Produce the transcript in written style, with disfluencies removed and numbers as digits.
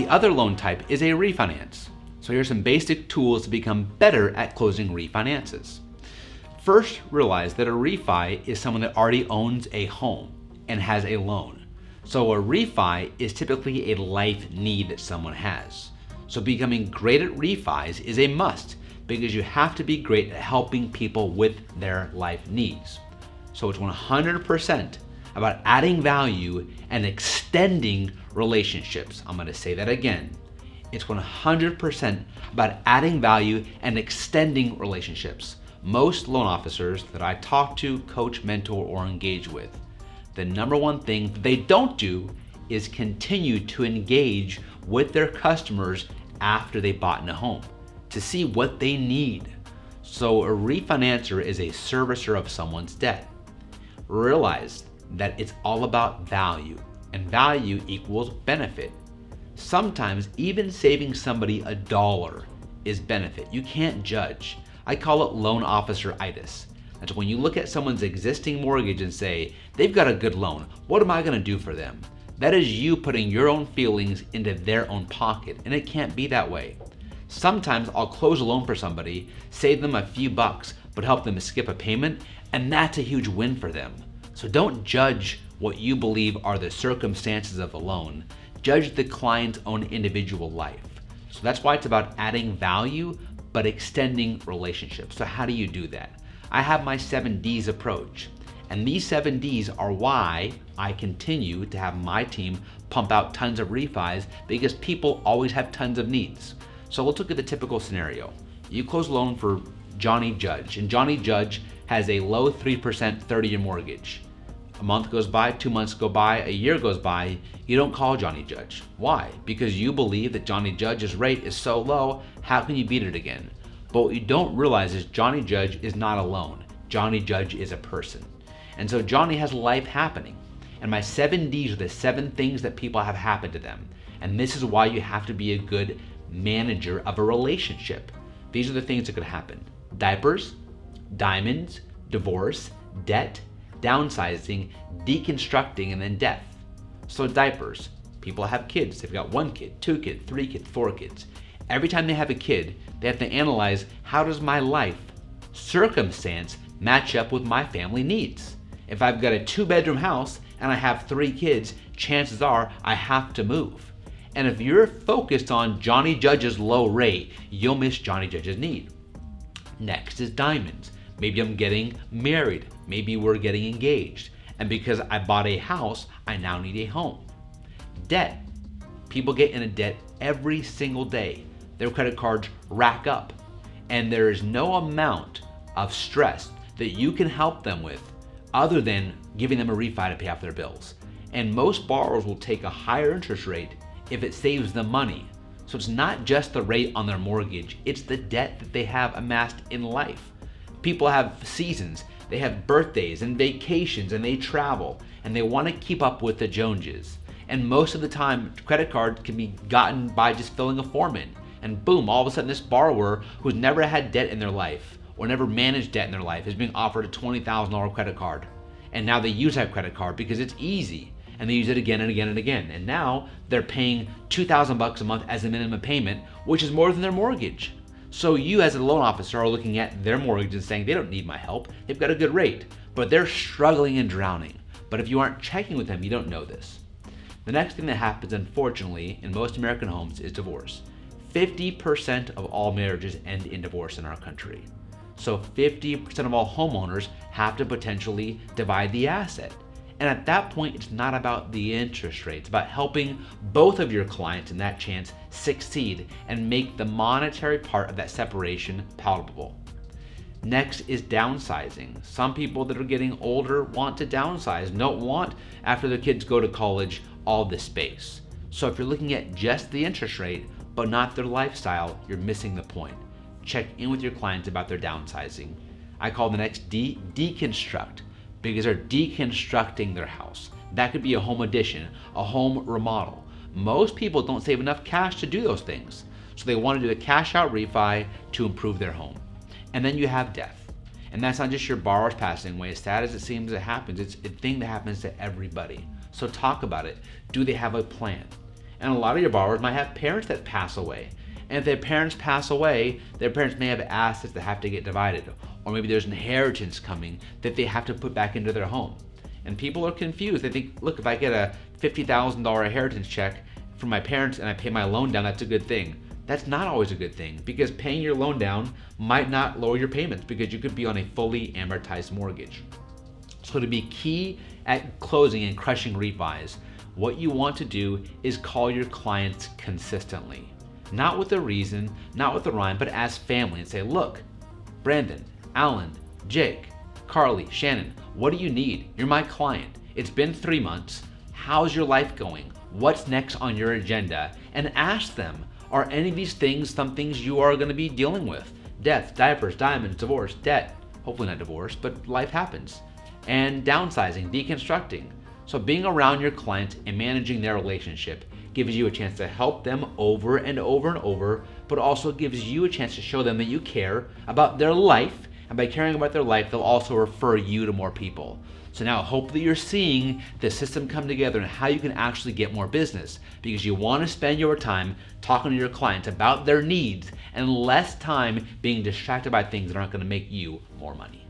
The other loan type is a refinance. So here's some basic tools to become better at closing refinances. First, realize that a refi is someone that already owns a home and has a loan. So a refi is typically a life need that someone has. So becoming great at refis is a must because you have to be great at helping people with their life needs. So it's 100% about adding value and extending relationships. I'm going to say that again. It's 100% about adding value and extending relationships. Most loan officers that I talk to, coach, mentor, or engage with, the number one thing that they don't do is continue to engage with their customers after they bought in a home to see what they need. So a refinancer is a servicer of someone's debt. Realize that it's all about value, and value equals benefit. Sometimes even saving somebody $1 is benefit. You can't judge. I call it loan officer-itis. That's when you look at someone's existing mortgage and say, they've got a good loan, what am I gonna do for them? That is you putting your own feelings into their own pocket, and it can't be that way. Sometimes I'll close a loan for somebody, save them a few bucks, but help them skip a payment, and that's a huge win for them. So don't judge what you believe are the circumstances of the loan. Judge the client's own individual life. So that's why it's about adding value, but extending relationships. So how do you do that? I have my 7 Ds approach. And these 7 Ds are why I continue to have my team pump out tons of refis, because people always have tons of needs. So let's look at the typical scenario. You close a loan for Johnny Judge, and Johnny Judge has a low 3% 30-year mortgage. A month goes by, 2 months go by, a year goes by, you don't call Johnny Judge. Why? Because you believe that Johnny Judge's rate is so low, how can you beat it again? But what you don't realize is Johnny Judge is not a loan. Johnny Judge is a person. And so Johnny has life happening. And my 7 Ds are the 7 things that people have happen to them. And this is why you have to be a good manager of a relationship. These are the things that could happen: diapers, diamonds, divorce, debt, downsizing, deconstructing, and then death. So diapers, people have kids. They've got 1 kid, 2 kids, 3 kids, 4 kids. Every time they have a kid, they have to analyze, how does my life circumstance match up with my family needs? If I've got a 2-bedroom house and I have 3 kids, chances are I have to move. And if you're focused on Johnny Judge's low rate, you'll miss Johnny Judge's need. Next is diamonds. Maybe I'm getting married. Maybe we're getting engaged. And because I bought a house, I now need a home. Debt. People get in a debt every single day. Their credit cards rack up. And there is no amount of stress that you can help them with other than giving them a refi to pay off their bills. And most borrowers will take a higher interest rate if it saves them money. So it's not just the rate on their mortgage, it's the debt that they have amassed in life. People have seasons, they have birthdays and vacations, and they travel, and they want to keep up with the Joneses. And most of the time, credit cards can be gotten by just filling a form in. And boom, all of a sudden this borrower who's never had debt in their life or never managed debt in their life is being offered a $20,000 credit card. And now they use that credit card because it's easy. And they use it again and again and again. And now they're paying $2,000 a month as a minimum payment, which is more than their mortgage. So you as a loan officer are looking at their mortgage and saying, they don't need my help. They've got a good rate, but they're struggling and drowning. But if you aren't checking with them, you don't know this. The next thing that happens, unfortunately, in most American homes is divorce. 50% of all marriages end in divorce in our country. So 50% of all homeowners have to potentially divide the asset. And at that point, it's not about the interest rate. It's about helping both of your clients in that chance succeed and make the monetary part of that separation palatable. Next is downsizing. Some people that are getting older want to downsize, don't want, after their kids go to college, all this space. So if you're looking at just the interest rate, but not their lifestyle, you're missing the point. Check in with your clients about their downsizing. I call the next D, deconstruct. Because they're deconstructing their house. That could be a home addition, a home remodel. Most people don't save enough cash to do those things. So they want to do a cash out refi to improve their home. And then you have death. And that's not just your borrowers passing away. As sad as it seems it happens, it's a thing that happens to everybody. So talk about it. Do they have a plan? And a lot of your borrowers might have parents that pass away. And if their parents pass away, their parents may have assets that have to get divided. Or maybe there's inheritance coming that they have to put back into their home. And people are confused. They think, look, if I get a $50,000 inheritance check from my parents and I pay my loan down, that's a good thing. That's not always a good thing, because paying your loan down might not lower your payments because you could be on a fully amortized mortgage. So to be key at closing and crushing refis, what you want to do is call your clients consistently. Not with a reason, not with a rhyme, but as family, and say, look, Brandon, Alan, Jake, Carly, Shannon, what do you need? You're my client. It's been 3 months. How's your life going? What's next on your agenda? And ask them, are any of these things some things you are going to be dealing with? Death, diapers, diamonds, divorce, debt. Hopefully not divorce, but life happens. And downsizing, deconstructing. So being around your clients and managing their relationship gives you a chance to help them over and over and over, but also gives you a chance to show them that you care about their life. And by caring about their life, they'll also refer you to more people. So now hopefully you're seeing the system come together and how you can actually get more business, because you want to spend your time talking to your clients about their needs and less time being distracted by things that aren't going to make you more money.